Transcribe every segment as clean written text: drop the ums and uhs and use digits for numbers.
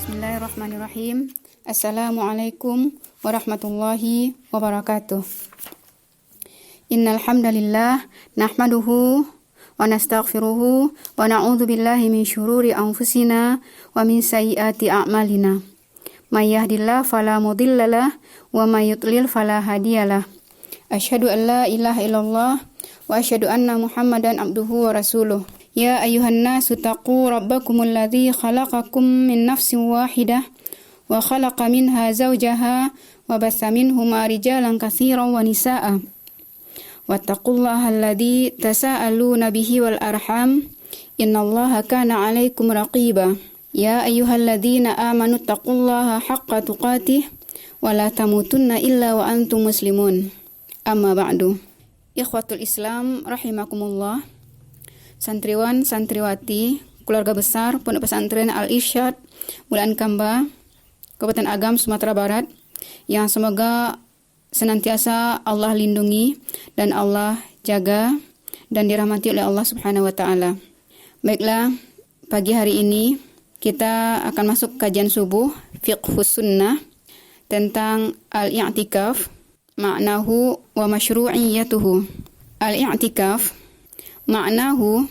Bismillahirrahmanirrahim. Assalamualaikum warahmatullahi wabarakatuh. Innal hamdalillah nahmaduhu wa nastaghfiruhu wa na'udzu billahi min syururi anfusina wa min sayyiati a'malina. May yahdihillahu fala mudhillalah wa may yudlil fala hadiyalah. Asyhadu an la ilaha illallah wa asyhadu anna Muhammadan abduhu wa rasuluh. Ya ayuhan nasu taqu rabbakumul ladzi khalaqakum min nafsin wahidah wa khalaqa minha zawjaha wa bassa minhuma rijalan katsiran wa nisaa'a. Wattaqullaha alladzi tasaaluna bihi wal arham innallaha kana 'alaikum raqiba. Ya ayyuhalladzina amanu taqullaha haqqa tuqatih wa la tamutunna illa wa antum muslimun. Amma ba'du. Ikhwatul Islam rahimakumullah. Santriwan, santriwati, keluarga besar Pondok Pesantren Al-Irsyad, Bulaan Kamba, Kabupaten Agam, Sumatera Barat, yang semoga senantiasa Allah lindungi dan Allah jaga dan dirahmati oleh Allah Subhanahu wa taala. Baiklah, pagi hari ini kita akan masuk kajian subuh Fiqhus Sunnah tentang al-i'tikaf, ma'nahu wa masyru'iyyatuhu. Al-i'tikaf ma'nahu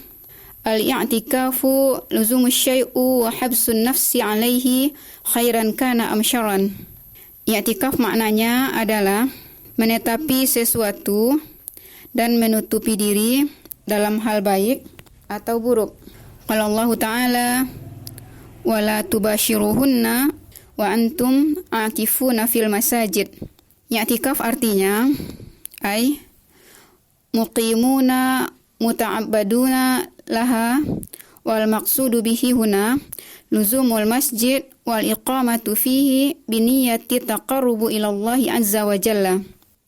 al-i'tikafu luzumus syai'u wa habsun nafsi alaihi khairan kana am syarran. I'tikaf maknanya adalah menetapi sesuatu dan menutupi diri dalam hal baik atau buruk. Qala Allah Ta'ala wa la tubashiruhunna wa antum aqifuna fil masajid. I'tikaf artinya ay muqimuna muta'abbaduna laha wal maqsudu bihi huna luzumul masjid wal iqamatu fihi biniyati taqarrubu ila Allah azza wa jalla.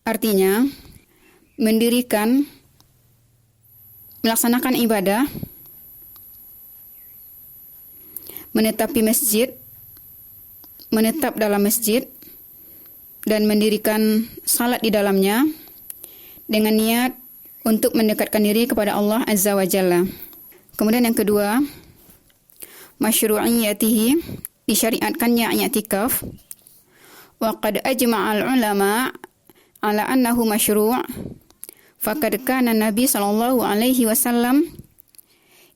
Artinya mendirikan, melaksanakan ibadah, menetapi masjid, menetap dalam masjid dan mendirikan salat di dalamnya dengan niat untuk mendekatkan diri kepada Allah Azza wa Jalla. Kemudian yang kedua, masyru'iyyatihi, disyariatkannya i'tikaf. Wa qad ajma'al ulama ala annahu masyru'. Faqad kana Nabi sallallahu alaihi wasallam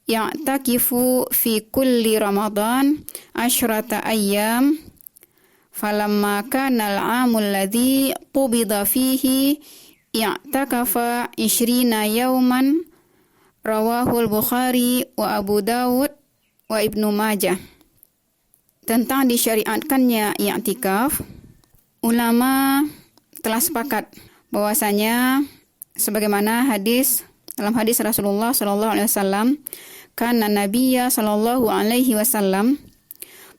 ya'takifu fi kulli Ramadan 10 ayyam. Falamma kana al-'amul ladzi qubida fihi i'takafa 20 yauman, rawahul Bukhari wa Abu Dawud wa Ibnu Majah. Tentang disyariatkannya i'tikaf, ulama telah sepakat bahwasanya sebagaimana dalam hadis Rasulullah sallallahu alaihi wasallam, kana Nabiyya sallallahu alaihi wasallam,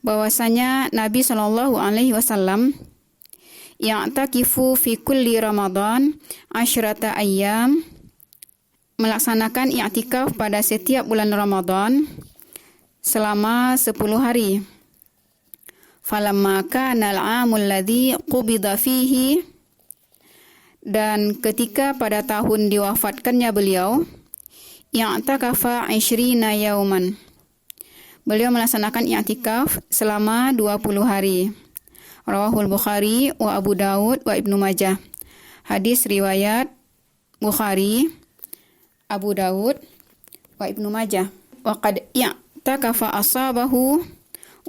bahwasanya Nabi sallallahu alaihi wasallam ya'takifu fi kulli Ramadan 10 ayyam, melaksanakan i'tikaf pada setiap bulan Ramadan selama 10 hari. Falamma kana al-'amul ladzi qubida fihi, dan ketika pada tahun diwafatkannya beliau, i'takafa 20 yauman, beliau melaksanakan i'tikaf selama 20 hari. Rawahul Bukhari wa Abu Dawud wa Ibnu Majah. Hadis riwayat Bukhari, Abu Dawud wa Ibnu Majah. Wa qad i'takafa ashabahu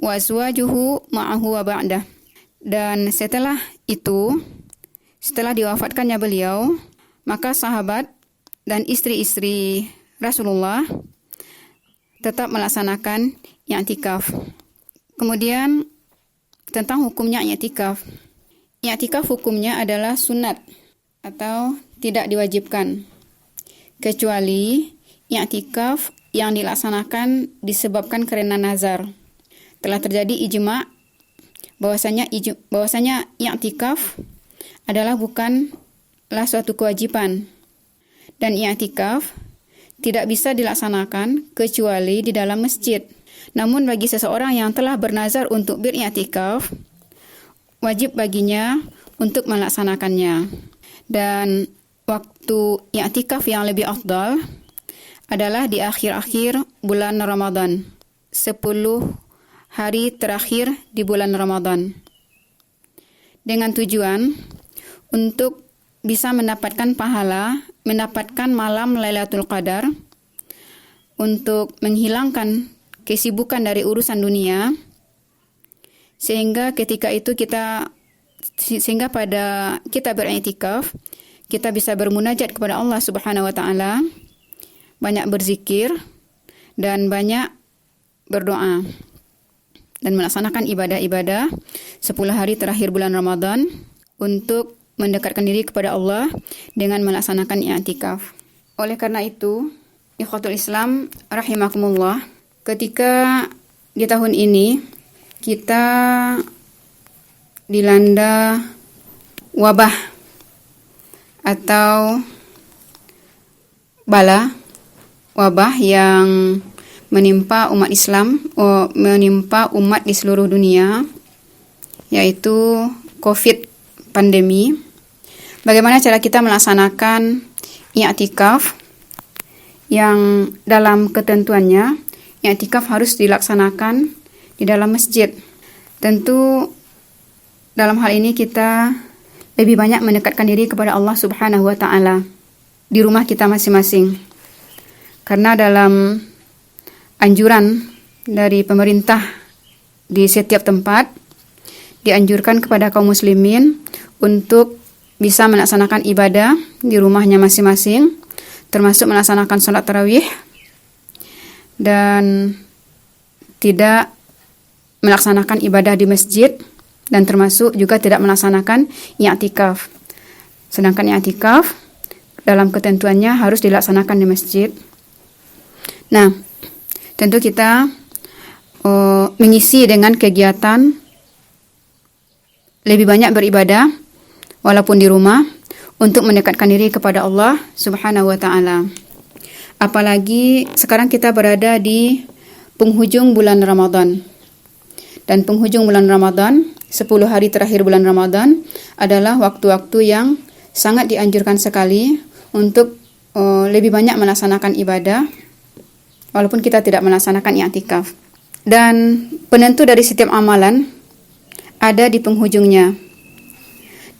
wa azwajuhu ma'ahu wa ba'dah. Dan setelah itu, setelah diwafatkannya beliau, maka sahabat dan istri-istri Rasulullah tetap melaksanakan i'tikaf. Kemudian tentang hukumnya i'tikaf. I'tikaf hukumnya adalah sunat atau tidak diwajibkan, kecuali i'tikaf yang dilaksanakan disebabkan karena nazar. Telah terjadi ijma' bahwasanya i'tikaf adalah bukanlah suatu kewajiban, dan i'tikaf tidak bisa dilaksanakan kecuali di dalam masjid. Namun bagi seseorang yang telah bernazar untuk beriktikaf, wajib baginya untuk melaksanakannya. Dan waktu iktikaf yang lebih afdal adalah di akhir-akhir bulan Ramadan, 10 hari terakhir di bulan Ramadan. Dengan tujuan untuk bisa mendapatkan pahala, mendapatkan malam Lailatul Qadar, untuk menghilangkan kesibukan dari urusan dunia, sehingga pada kita beriktikaf, kita bisa bermunajat kepada Allah Subhanahu wa taala, banyak berzikir dan banyak berdoa dan melaksanakan ibadah-ibadah 10 hari terakhir bulan Ramadan untuk mendekatkan diri kepada Allah dengan melaksanakan i'tikaf. Oleh karena itu, ikhwatul Islam rahimakumullah, ketika di tahun ini kita dilanda wabah atau bala, wabah yang menimpa umat Islam, menimpa umat di seluruh dunia, yaitu COVID pandemi. Bagaimana cara kita melaksanakan i'tikaf yang dalam ketentuannya i'tikaf harus dilaksanakan di dalam masjid. Tentu dalam hal ini kita lebih banyak mendekatkan diri kepada Allah Subhanahu wa taala di rumah kita masing-masing. Karena dalam anjuran dari pemerintah di setiap tempat dianjurkan kepada kaum muslimin untuk bisa melaksanakan ibadah di rumahnya masing-masing, termasuk melaksanakan sholat tarawih dan tidak melaksanakan ibadah di masjid, dan termasuk juga tidak melaksanakan i'tikaf. Sedangkan i'tikaf dalam ketentuannya harus dilaksanakan di masjid. Nah, tentu kita mengisi dengan kegiatan lebih banyak beribadah walaupun di rumah untuk mendekatkan diri kepada Allah Subhanahu wa taala. Apalagi sekarang kita berada di penghujung bulan Ramadan. Dan penghujung bulan Ramadan, 10 hari terakhir bulan Ramadan adalah waktu-waktu yang sangat dianjurkan sekali untuk lebih banyak melaksanakan ibadah walaupun kita tidak melaksanakan i'tikaf. Dan penentu dari setiap amalan ada di penghujungnya.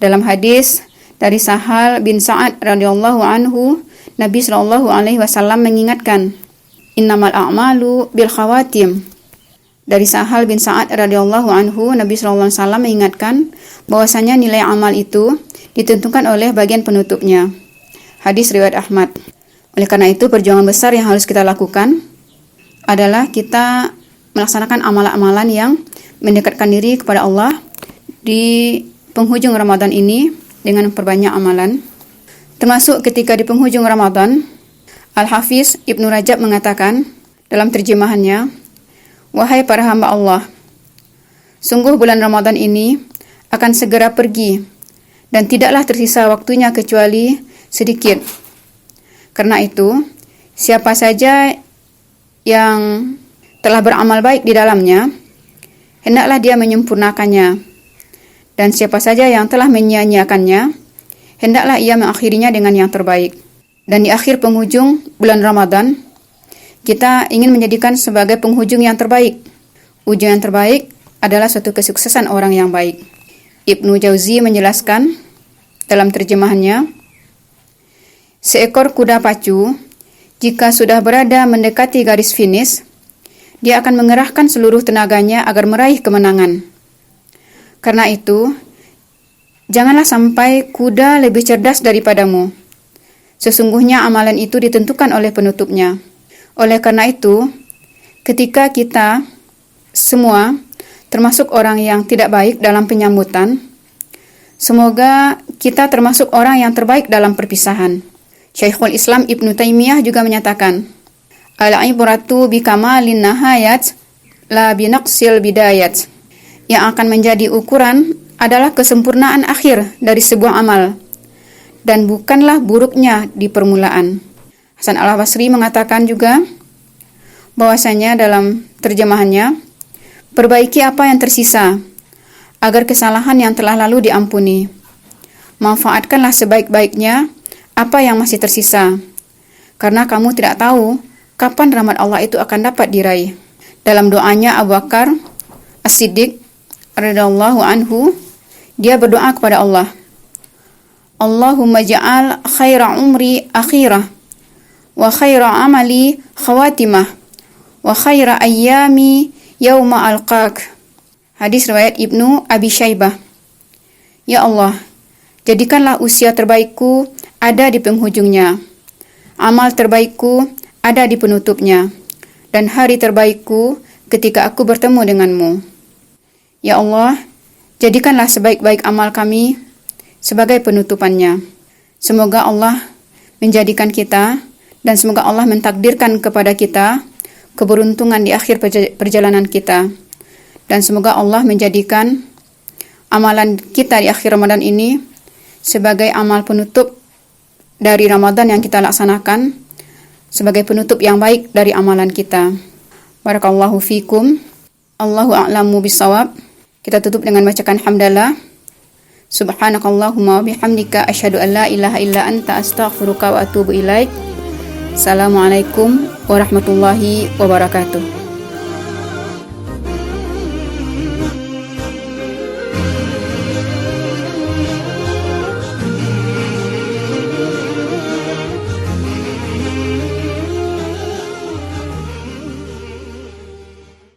Dalam hadis dari Sahal bin Sa'ad radhiyallahu anhu, Nabi sallallahu alaihi wasallam mengingatkan, "Innamal a'malu bil khawatim." Dari Sahal bin Sa'ad radhiyallahu anhu, Nabi sallallahu alaihi wasallam mengingatkan bahwasanya nilai amal itu ditentukan oleh bagian penutupnya. Hadis riwayat Ahmad. Oleh karena itu, perjuangan besar yang harus kita lakukan adalah kita melaksanakan amalan-amalan yang mendekatkan diri kepada Allah di penghujung Ramadan ini dengan memperbanyak amalan. Termasuk ketika di penghujung Ramadan, Al-Hafiz Ibnu Rajab mengatakan dalam terjemahannya, "Wahai para hamba Allah, sungguh bulan Ramadan ini akan segera pergi dan tidaklah tersisa waktunya kecuali sedikit. Karena itu, siapa saja yang telah beramal baik di dalamnya, hendaklah dia menyempurnakannya. Dan siapa saja yang telah menyia-nyiakannya, hendaklah ia mengakhirinya dengan yang terbaik." Dan di akhir penghujung bulan Ramadan, kita ingin menjadikan sebagai penghujung yang terbaik. Ujung yang terbaik adalah suatu kesuksesan orang yang baik. Ibnu Jauzi menjelaskan dalam terjemahannya, "Seekor kuda pacu, jika sudah berada mendekati garis finish, dia akan mengerahkan seluruh tenaganya agar meraih kemenangan. Karena itu, janganlah sampai kuda lebih cerdas daripadamu. Sesungguhnya amalan itu ditentukan oleh penutupnya. Oleh karena itu, ketika kita semua termasuk orang yang tidak baik dalam penyambutan, semoga kita termasuk orang yang terbaik dalam perpisahan." Syekhul Islam Ibnu Taimiyah juga menyatakan, "Al-ibratu bi kamalin nahayat la binaqsil bidayat." Yang akan menjadi ukuran adalah kesempurnaan akhir dari sebuah amal dan bukanlah buruknya di permulaan. Hasan al-Basri mengatakan juga bahwasanya dalam terjemahannya, perbaiki apa yang tersisa, agar kesalahan yang telah lalu diampuni. Manfaatkanlah sebaik-baiknya apa yang masih tersisa, karena kamu tidak tahu kapan rahmat Allah itu akan dapat diraih. Dalam doanya Abu Bakar As-Siddiq radhiyallahu anhu, dia berdoa kepada Allah, Allahumma ja'al khaira umri akhirah, wa khaira amali khawatimah, wa khaira ayyami yauma alqaq. Hadis riwayat Ibnu Abi Syaibah. Ya Allah, jadikanlah usia terbaikku ada di penghujungnya, amal terbaikku ada di penutupnya, dan hari terbaikku ketika aku bertemu denganmu. Ya Allah, jadikanlah sebaik-baik amal kami sebagai penutupannya. Semoga Allah menjadikan kita dan semoga Allah mentakdirkan kepada kita keberuntungan di akhir perjalanan kita. Dan semoga Allah menjadikan amalan kita di akhir Ramadan ini sebagai amal penutup dari Ramadan yang kita laksanakan, sebagai penutup yang baik dari amalan kita. Barakallahu fikum. Allahu a'lamu bisawab. Kita tutup dengan bacakan hamdalah. Subhanakallahumma wa bihamdika asyhadu an la ilaha illa anta astaghfiruka wa atubu ilaik. Assalamualaikum warahmatullahi wabarakatuh.